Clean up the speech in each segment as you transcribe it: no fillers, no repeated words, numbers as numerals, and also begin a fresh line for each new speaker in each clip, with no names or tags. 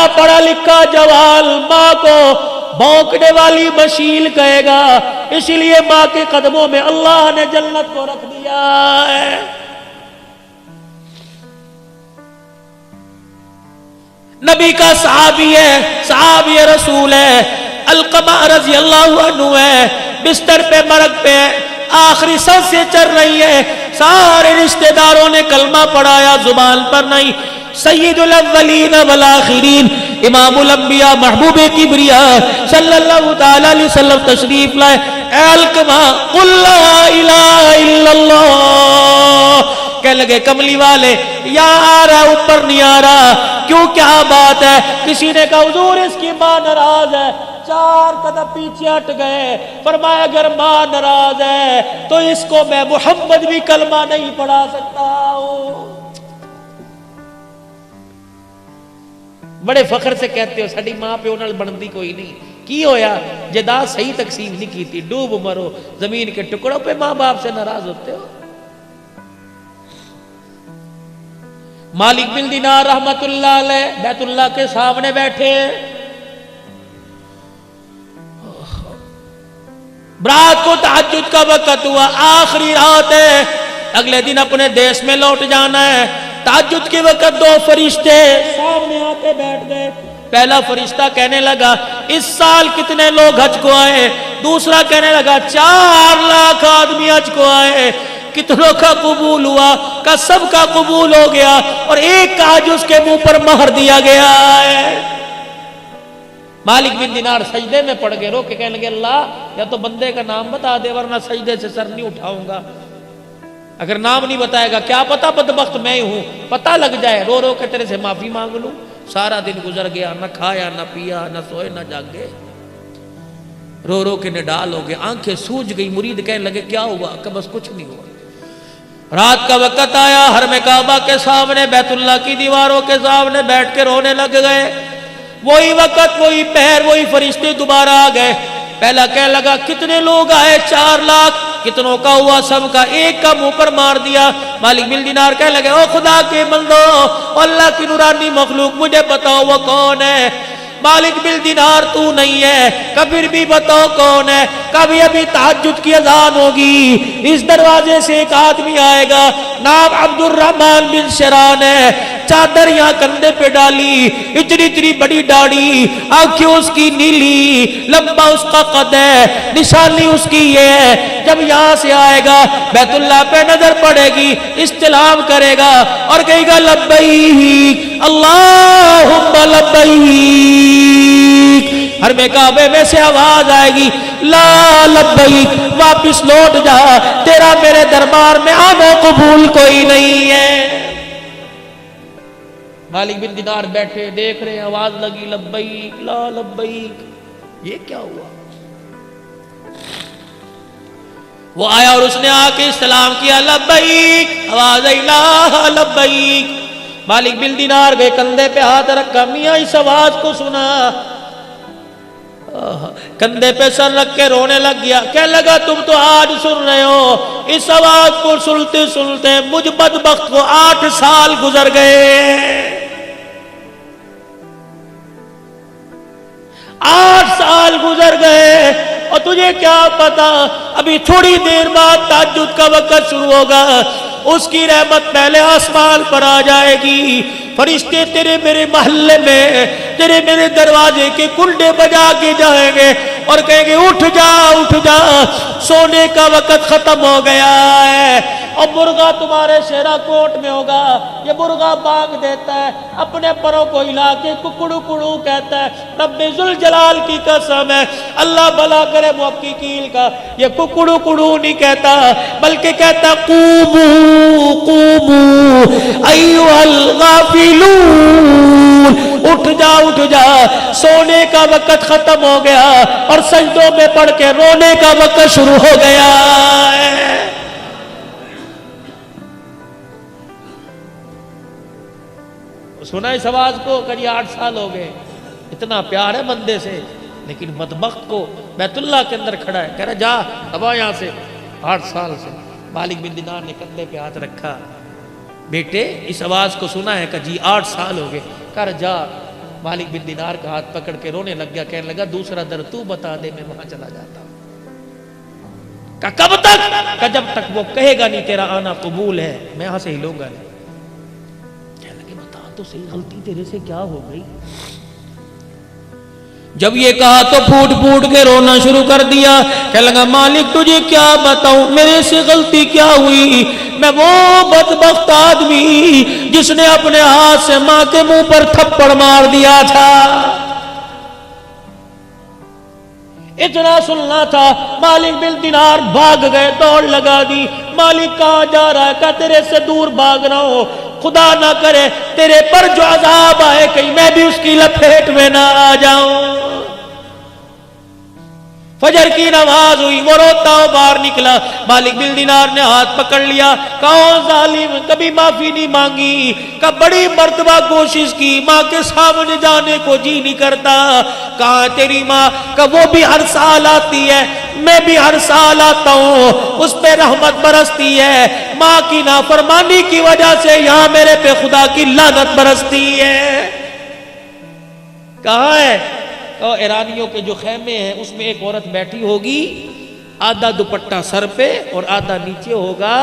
बड़ा पढ़ा लिखा जवाल माँ को भौंकने वाली मशील कहेगा। इसलिए माँ के कदमों में अल्लाह ने जन्नत को रख दिया है। नबी का सहाबी है, सहाबी रसूल है, अलकमा रजी अल्लाह अन्हु है, बिस्तर पे मरग पे आखिरी सांसें चल रही है। सारे रिश्तेदारों ने कलमा पढ़ाया, जुबान पर नहीं। सय्यदुल अव्वलीन वल आखिरीन इमामुल अंबिया महबूबे किबरिया सल्लल्लाहु तआला अलैहि वसल्लम तशरीफ लाए। अलकमा कुल ला इलाहा इल्लल्लाह, कह लगे कमली वाले यहाँ आ रहा ऊपर नहीं आ रहा, क्यों क्या बात है? किसी ने कहा हुजूर इसकी माँ नाराज है। 4 कदम पीछे हट गए, फरमाया अगर माँ नाराज है तो इसको मैं मोहम्मद भी कलमा नहीं पढ़ा सकता हूं। बड़े फखर से कहते हो साड़ी मां प्यो नाल बनती कोई नहीं, की होया जदा सही तकसीम नहीं की थी, डूब मरो जमीन के टुकड़ों पे मां बाप से नाराज होते हो। मालिक बिन दीनार रहमतुल्लाह अलैह बैतुल्लाह के सामने बैठे, रात को तहज्जुद का वक्त हुआ, आखिरी रात है, अगले दिन अपने देश में लौट जाना है। तहज्जुद के वक्त 2 फरिश्ते सामने आके बैठ गए। पहला फरिश्ता कहने लगा इस साल कितने लोग हज को आए? दूसरा कहने लगा 4 लाख आदमी हज को आए। कितनों का कबूल हुआ? का सबका कबूल हो गया, और एक का हज उसके मुंह पर महर दिया गया है। मालिक बिन दिनार सजदे में पड़ गए, रो के कहने लगे अल्लाह या तो बंदे का नाम बता दे वरना सजदे से सर नहीं उठाऊंगा। अगर नाम नहीं बताएगा क्या पता बदबख्त मैं हूं, पता लग जाए, रो रो के तेरे से माफी मांग लूं। सारा दिन गुजर गया, न खाया न पिया न सोए न जागे, रो रो के निडाल हो गए, आंखें सूज गई। मुरीद कहने लगे क्या हुआ? कि बस कुछ नहीं हुआ। रात का वक्त आया, हरम काबा के सामने बैतुल्लाह की दीवारों के सामने बैठ के रोने लग गए। वही वक्त वही पहर वही फरिश्ते दोबारा आ गए। पहला कह लगा कितने लोग आए? 4 लाख। कितनों का हुआ? सबका। एक का मुंह पर मार दिया। मालिक बिन दीनार कह लगे ओ खुदा के बंदो, अल्लाह की नूरानी मखलूक मुझे बताओ वो कौन है? मालिक बिन दीनार तू नहीं है, कबीर भी बताओ कौन है? कभी अभी तहज्जुद की अजान होगी, इस दरवाजे से एक आदमी आएगा, नाम अब्दुर्रहमान बिन शरान है। चादर यहाँ कंधे पे डाली, इतनी इतनी बड़ी दाढ़ी, आंखें उसकी नीली, लंबा उसका कद है, निशानी उसकी ये है। जब यहाँ से आएगा बैतुल्लाह पे नजर पड़ेगी, इस्तिलाम करेगा और कहेगा लब्बैक अल्लाहुम्मा लब्बैक। हर में काबे में से आवाज आएगी ला लब्बैक, वापिस लौट जा, तेरा मेरे दरबार में आना कबूल कोई नहीं है। मालिक बिन दीनार बैठे देख रहे, आवाज लगी लब्बैक ला लब्बैक। ये क्या हुआ? वो आया और उसने आके सलाम किया लब्बैक, आवाज आई ला लब्बैक। मालिक बिन दीनार गए, कंधे पे हाथ रखा, मियां इस आवाज को सुना, कंधे पे सर रख के रोने लग गया। क्या लगा तुम तो आज सुन रहे हो, इस आवाज को सुनते सुनते मुझ बदबख्त को 8 साल गुजर गए। 8 साल गुजर गए और तुझे क्या पता अभी थोड़ी देर बाद तहज्जुद का वक्त शुरू होगा, उसकी रहमत पहले आसमान पर आ जाएगी। फरिश्ते तेरे मेरे मोहल्ले में तेरे मेरे दरवाजे के कुंडे बजा के जाएंगे और कहेंगे उठ जा उठ जा, सोने का वक्त खत्म हो गया है। और मुर्गा तुम्हारे शेरा कोट में होगा, ये मुर्गा बांग देता है, अपने परों को हिला के कुकड़ू कुड़ू कहता है। रब्बे जुल जलाल की कसम है, अल्लाह भला करे मुहक्किकीन का, ये कुकड़ू कुड़ू नहीं कहता बल्कि कहता कूमू कूमू अय्युहल गाफिलून, उठ जा, सोने का वक्त खत्म हो गया और सजदों में पड़ के रोने का वक्त शुरू हो गया है। सुना इस आवाज को? करीब 8 साल हो गए। इतना प्यार है बंदे से, लेकिन बदबख्त को बैतुल्लाह के अंदर खड़ा है, कह रहा जा अब यहां से। 8 साल से मालिक बिन दीनार ने कंधे पे हाथ रखा, बेटे इस आवाज को सुना है? कहा जी 8 साल हो गए। कर जा, मालिक बिन दीनार का हाथ पकड़ के रोने लग गया, कहने लगा दूसरा दर तू बता दे, मैं वहां चला जाता हूं। का कब तक? का जब तक वो कहेगा नहीं तेरा आना कबूल है, मैं यहां से हिलूंगा नहीं। कहने लगे बता तो सही, गलती तेरे से क्या हो गई? जब ये कहा तो फूट फूट के रोना शुरू कर दिया। कहने लगा मालिक तुझे क्या बताऊं, मेरे से गलती क्या हुई? मैं वो बदबख्त आदमी जिसने अपने हाथ से मां के मुंह पर थप्पड़ मार दिया था। इतना सुनना था, मालिक बिन दीनार भाग गए, दौड़ लगा दी। मालिक कहां जा रहा है? का तेरे से दूर भाग रहा हो, खुदा ना करे तेरे पर जो अजाब आए कहीं मैं भी उसकी लपेट में ना आ जाऊं। फजर की नमाज हुई, वो रोता हुआ बाहर निकला। मालिक बिन दीनार ने हाथ पकड़ लिया, कौन जालिम, कभी माफी नहीं मांगी, कब बड़ी मर्तबा कोशिश की, माँ के सामने जाने को जी नहीं करता। कहाँ तेरी माँ? कब वो भी हर साल आती है, मैं भी हर साल आता हूँ, उस पे रहमत बरसती है, माँ की नाफरमानी की वजह से यहाँ मेरे पे खुदा की लानत बरसती है। कहाँ है? और ईरानियों के जो खेमे हैं उसमें एक औरत बैठी होगी, आधा दुपट्टा सर पे और आधा नीचे होगा,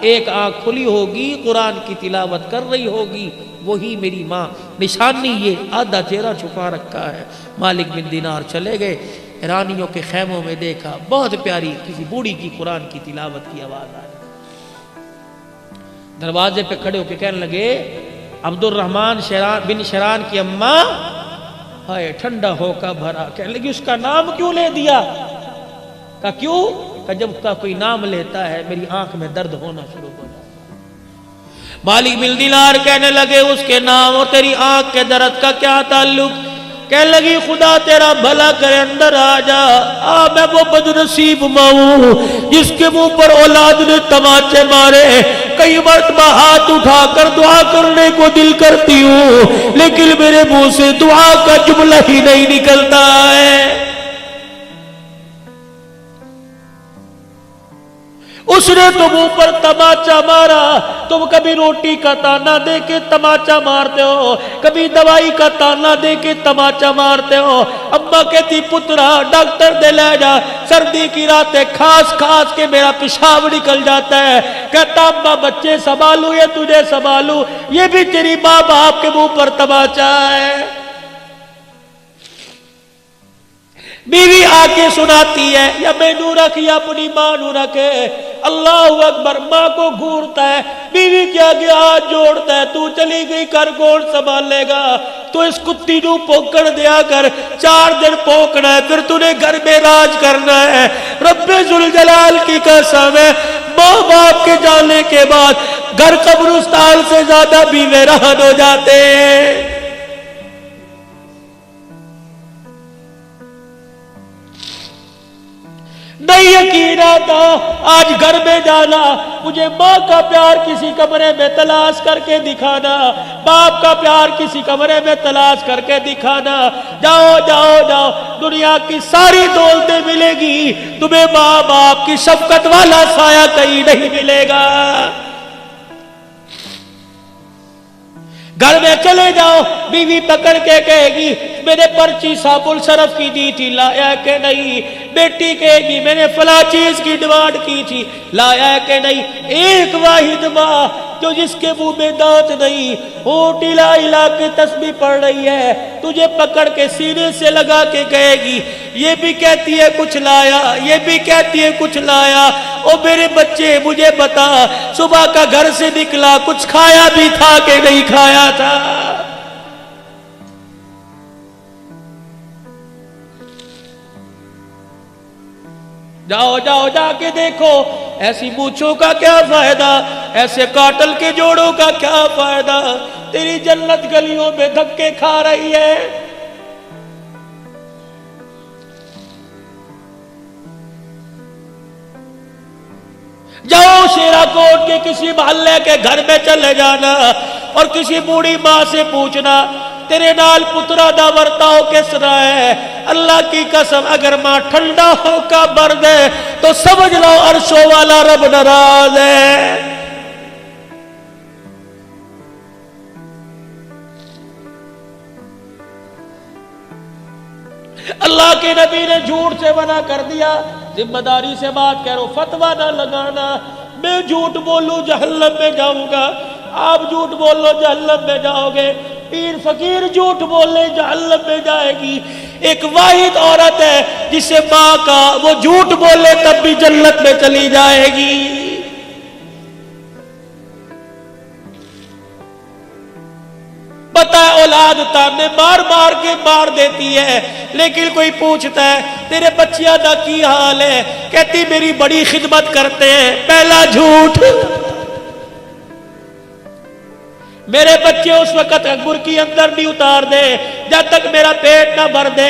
एक आंख खुली होगी, कुरान की तिलावत कर रही होगी, वही मेरी माँ। निशानी ये, आधा चेहरा छुपा रखा है। मालिक बिन दीनार चले गए, ईरानियों के खेमों में देखा, बहुत प्यारी किसी बूढ़ी की कुरान की तिलावत की आवाज आ रही। दरवाजे पे खड़े होकर कहने लगे अब्दुर्रहमान बिन शरान की अम्मा, हाय ठंडा होकर भरा। कहने लगी उसका नाम क्यों ले दिया? का क्यों? का जब उसका कोई नाम लेता है मेरी आंख में दर्द होना शुरू हो जाता है। मालिक बिन दीनार कहने लगे उसके नाम और तेरी आंख के दर्द का क्या ताल्लुक? कहने लगी खुदा तेरा भला करे, अंदर आ जा। मैं वो बदनसीब माँ हूं जिसके मुंह पर औलाद ने तमाचे मारे। कई मरतबा हाथ उठाकर दुआ करने को दिल करती हूं, लेकिन मेरे मुंह से दुआ का जुमला ही नहीं निकलता है। उसने तो मुंह पर तमाचा मारा। तुम कभी रोटी का ताना दे के तमाचा मारते हो, कभी दवाई का ताना दे के तमाचा मारते हो। अम्मा कहती पुत्रा डॉक्टर दे ले जा, सर्दी की रातें खास खास के मेरा पेशाब निकल जाता है। कहता अम्मा बच्चे संभालू या तुझे संभालू, ये भी तेरी माँ बाप के मुंह पर तमाचा है। बीवी आके सुनाती है, या मैनू रख या अपनी मां नू रखे। अल्लाह अकबर। मां को घूरता है, बीवी के आगे हाथ जोड़ता है, तू चली गई कर कौन संभालेगा? तो इस कुत्ती नू पोकड़ दिया कर, 4 दिन पोकना है, फिर तूने घर में राज करना है। रब्बे जुल जलाल की कसम है, माँ बाप के जाने के बाद घर कब्रिस्तान से ज्यादा भी वेरान हो जाते हैं। नहीं यकीन आता, आज घर में जाना, मुझे माँ का प्यार किसी कमरे में तलाश करके दिखाना, बाप का प्यार किसी कमरे में तलाश करके दिखाना। जाओ जाओ जाओ, दुनिया की सारी दौलतें मिलेगी, तुम्हें माँ बाप की शफकत वाला साया कहीं नहीं मिलेगा। घर में चले जाओ, बीवी पकड़ के कहेगी मैंने पर्ची साबुल सरफ की दी थी, लाया के नहीं। बेटी कहेगी मैंने फला चीज की डिमांड की थी, लाया के नहीं। एक वाहिद माँ जो जिसके मुंह में दांत नहीं, होठ हिला हिला के तस्बीह पढ़ रही है, तुझे पकड़ के सीने से लगा के कहेगी, ये भी कहती है कुछ लाया, ये भी कहती है कुछ लाया। ओ मेरे बच्चे मुझे बता, सुबह का घर से निकला कुछ खाया भी था कि नहीं खाया था? जाओ जाओ जाके देखो, ऐसी मूंछों का क्या फायदा, ऐसे काटल के जोड़ों का क्या फायदा? तेरी जन्नत गलियों में धक्के खा रही है। जाओ शेराकोट के किसी मोहल्ले के घर में चले जाना और किसी बूढ़ी माँ से पूछना तेरे नाल पुत्रा दा वर्ताओ किस तरह है? अल्लाह की कसम अगर मां ठंडा होकर बर दे तो समझ लो अर्शों वाला रब नाराज है। अल्लाह के नबी ने झूठ से मना कर दिया। जिम्मेदारी से बात करो, फतवा ना लगाना। मैं झूठ बोलूं जहन्नम में जाऊंगा, आप झूठ बोलो जहन्नम में जाओगे। पीर फकीर झूठ बोले जहन्नम में जाएगी। एक वाहिद औरत है जिसे माँ का वो झूठ बोले तब भी जन्नत में चली जाएगी। पता है औलाद ताने मार मार के मार देती है, लेकिन कोई पूछता है तेरे बच्चियां का की हाल है, कहती मेरी बड़ी खिदमत करते हैं। पहला झूठ। मेरे बच्चे उस वक्त बुरकी अंदर नहीं उतार दे जब तक मेरा पेट ना भर दे।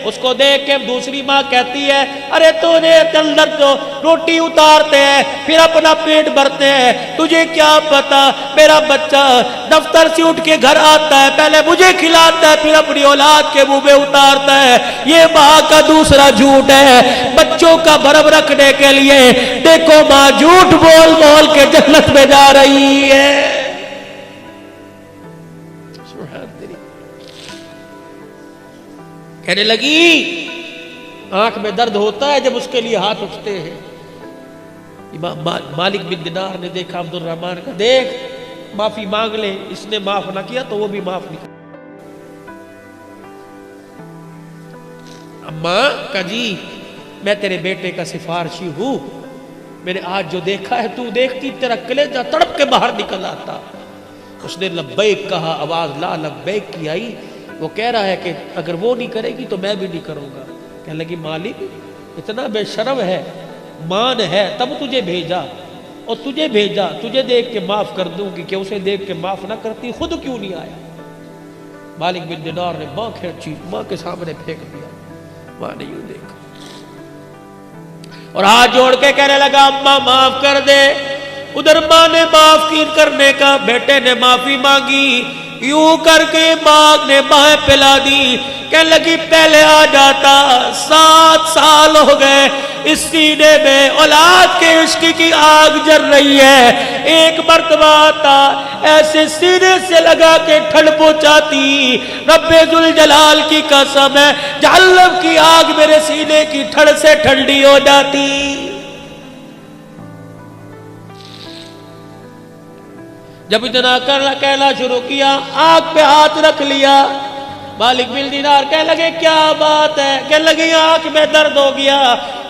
उसको देख के दूसरी माँ कहती है अरे तूने अंदर तो रोटी उतारते हैं फिर अपना पेट भरते हैं, तुझे क्या पता मेरा बच्चा दफ्तर से उठ के घर आता है, पहले मुझे खिलाता है फिर अपनी औलाद के मुंह में उतारता है। ये माँ का दूसरा झूठ है बच्चों का भरम रखने के लिए। देखो माँ झूठ बोल बोल के जन्नत में जा रही है। कहने लगी आंख में दर्द होता है जब उसके लिए हाथ उठते हैं। इमाम मालिक बिन दिनार ने देखा अब्दुल रहमान का, देख माफी मांग ले, इसने माफ ना किया तो वो भी माफ नहीं कर। अम्मा का जी मैं तेरे बेटे का सिफारशी हूं, मैंने आज जो देखा है तू देखती तेरा कलेजा तड़प के बाहर निकल आता। उसने लब्बैक कहा, आवाज ला लब्बैक की आई। वो कह रहा है कि अगर वो नहीं करेगी तो मैं भी नहीं करूंगा। कहने लगी मालिक इतना बेशर्म है, मान है तब तुझे भेजा, और तुझे भेजा तुझे देख के माफ कर दूंगी, कि उसे देख के माफ ना करती खुद क्यों नहीं आया। मालिक बिन दिनार ने मां खींची, मां के सामने फेंक दिया। मां ने यूं देखा और हाथ जोड़ के कहने लगा अम्मा माफ कर दे। उधर मां ने माफ करने का, बेटे ने माफी मांगी, यूं करके मां ने बाहें पिला दी। कहने लगी पहले आ जाता, 7 साल हो गए इस सीने में औलाद के इश्क की आग जल रही है। एक मर्तबा आता ऐसे सीने से लगा के ठंड पहुंचाती, रब्बे जुल जलाल की कसम है जहन्नम की आग मेरे सीने की ठंड से ठंडी हो जाती। जब इतना कहना शुरू किया, आग पे हाथ रख लिया। मालिक बिन दिनार कह लगे क्या बात है, कह लगे आंख में दर्द हो गया।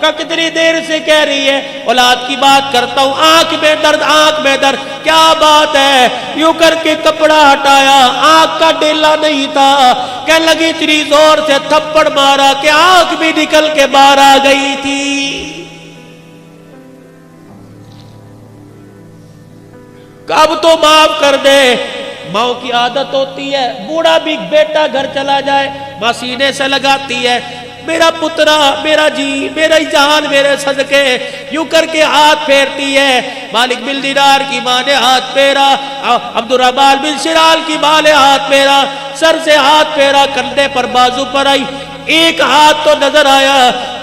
का कितनी देर से कह रही है औलाद की बात करता हूं, आंख में दर्द आंख में दर्द, क्या बात है। यूं करके कपड़ा हटाया, आंख का डेला नहीं था। कह लगी इतनी जोर से थप्पड़ मारा कि आंख भी निकल के बाहर आ गई थी। कब तो माफ कर दे। माँ की आदत होती है, बूढ़ा भी बेटा घर चला जाए माँ सीने से लगाती है, मेरा पुत्रा मेरा जी मेरा जान मेरे सदके, यूं करके हाथ फेरती है। मालिक बिन दिनार की माँ ने हाथ फेरा, अब्दुल रहमान बिन शिराल की माँ ने हाथ फेरा, सर से हाथ फेरा, कंधे पर बाजू पर आई। एक हाथ तो नजर आया,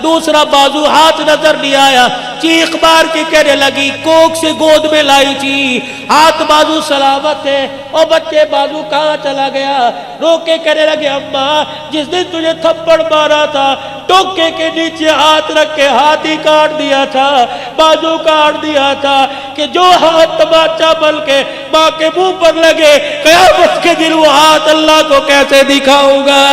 दूसरा बाजू हाथ नजर नहीं आया। चीख मार के कहने लगी कोख से गोद में लाई थी, हाथ बाजू सलामत है और बच्चे बाजू कहाँ चला गया। रो के कहने लगे अम्मा जिस दिन तुझे थप्पड़ मारा था टोके के नीचे हाथ रख के हाथ ही काट दिया था, बाजू काट दिया था, कि जो हाथ तमाचा बल के माँ के मुंह पर लगे क़यामत के दिन वो हाथ अल्लाह को कैसे दिखाऊंगा।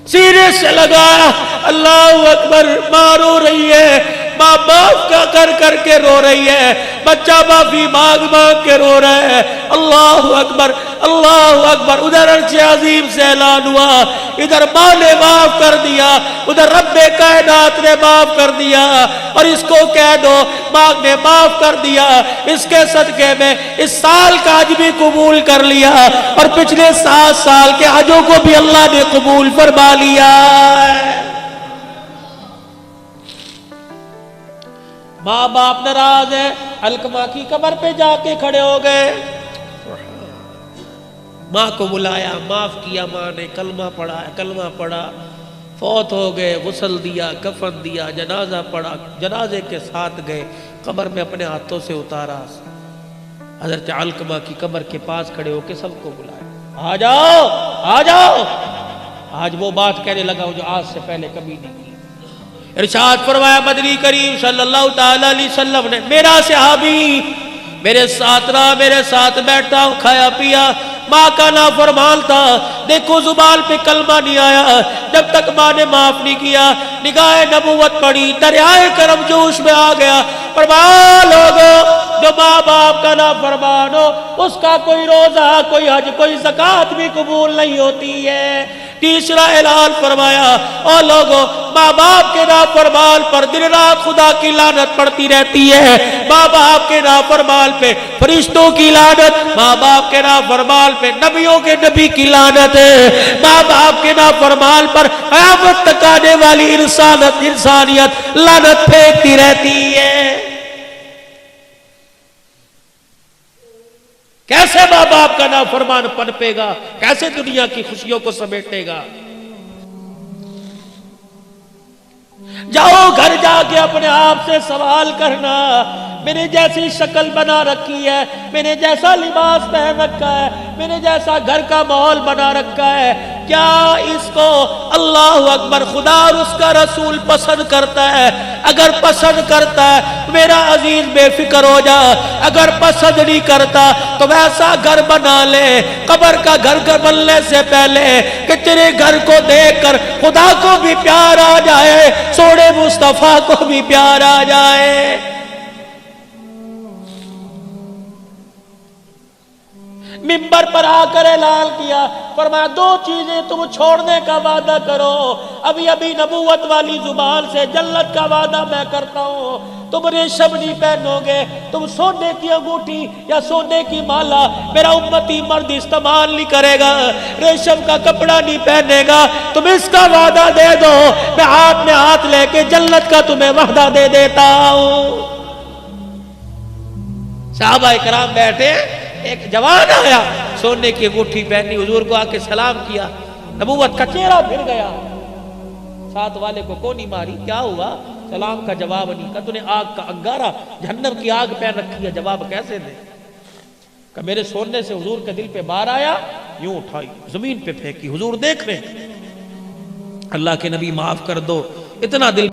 सीने से लगाया, अल्लाह अकबर, माँ रो रही है, माँ माफ का कर करके रो रही है, बच्चा माफी मांग मांग के रो रहा है। अल्लाह अकबर अल्लाह अकबर। उधर अर्श अजीम से ऐलान हुआ, इधर माँ ने माफ कर दिया, उधर रब्बे कायनात ने माफ कर दिया। और इसको कह दो माँ ने माफ कर दिया, इसके सदके में इस साल का हज भी कबूल कर लिया और पिछले 7 साल के हजों को भी अल्लाह ने कबूल फरमा लिया। माँ बाप नाराज है, अलकमा की कब्र पे जाके खड़े हो गए, माँ को बुलाया, माफ किया, माँ ने कलमा पढ़ा, फौत हो गए, गुस्ल दिया, कफन दिया, जनाजा पढ़ा, जनाजे के साथ गए, कब्र में अपने हाथों से उतारा। हजरत अलकमा की कब्र के पास खड़े होकर सबको बुलाया, आ जाओ आ जाओ। आज वो बात कहने लगा जो आज से पहले कभी नहीं की। इरशाद फरमाया मदनी करीम सल्लल्लाहु ताला अलैहि वसल्लम ने, मेरा सहाबी मेरे साथ रहा, मेरे साथ बैठा, खाया पिया, माँ का नाफरमान था, देखो जुबान पे कलमा नहीं आया जब तक माँ ने माफ नहीं किया। निगाहे नबूवत पड़ी, दरियाए करम जोश में आ गया। फरमान लोगो जो माँ बाप का नाफरमान हो उसका कोई रोजा, कोई हज, कोई ज़कात भी कबूल नहीं होती है। तीसरा ऐलान फरमाया, और लोगों माँ बाप के नाफरमान पर दिन रात खुदा की लानत पड़ती रहती है। माँ बाप के नाफरमान पे फरिश्तों की लानत, माँ बाप के नाफरमान पे नबियों के नबी की लानत है। माँ बाप के नाफरमान पर क़यामत तक आने वाली इंसानियत लानत फेंकती रहती है। कैसे माँ बाप का नाफरमान पनपेगा, कैसे दुनिया की खुशियों को समेटेगा। जाओ घर जाके अपने आप से सवाल करना, मैंने जैसी शक्ल बना रखी है, मैंने जैसा लिबास पहन रखा है, मैंने जैसा घर का माहौल बना रखा है, क्या इसको अल्लाह अकबर खुदा और उसका रसूल पसंद करता है? अगर पसंद करता है मेरा अजीज बेफिक्र हो जा, अगर पसंद नहीं करता तो वैसा घर बना ले कब्र का घर बनने से पहले कि तेरे घर को देखकर खुदा को भी प्यार आ जाए, सोने मुस्तफा को भी प्यार आ जाए। मिंबर पर आकर ऐलान किया, फरमाया दो चीजें तुम छोड़ने का वादा करो। अभी अभी नबूवत वाली जुबान से जन्नत का वादा मैं करता हूँ, तुम रेशम नहीं पहनोगे, तुम सोने की अंगूठी या सोने की माला मेरा उम्मती मर्द इस्तेमाल नहीं करेगा, रेशम का कपड़ा नहीं पहनेगा। तुम इसका वादा दे दो, मैं हाथ में हाथ लेके जन्नत का तुम्हें वादा दे देता हूँ। सहाबा इकराम बैठे, एक जवान आया, सोने की अंगूठी पहनी, हुजूर को आके सलाम किया, नबूवत का चेहरा फिर गया। साथ वाले को कौन ही मारी, क्या हुआ? सलाम का जवाब नहीं। का तूने आग का अंगारा, जहन्नम की आग पहन रखी है, जवाब कैसे दे? का मेरे सोने से हुजूर के दिल पे बार आया, यूं उठाई जमीन पे फेंकी, हुजूर देख रहे, अल्लाह के नबी माफ कर दो, इतना दिल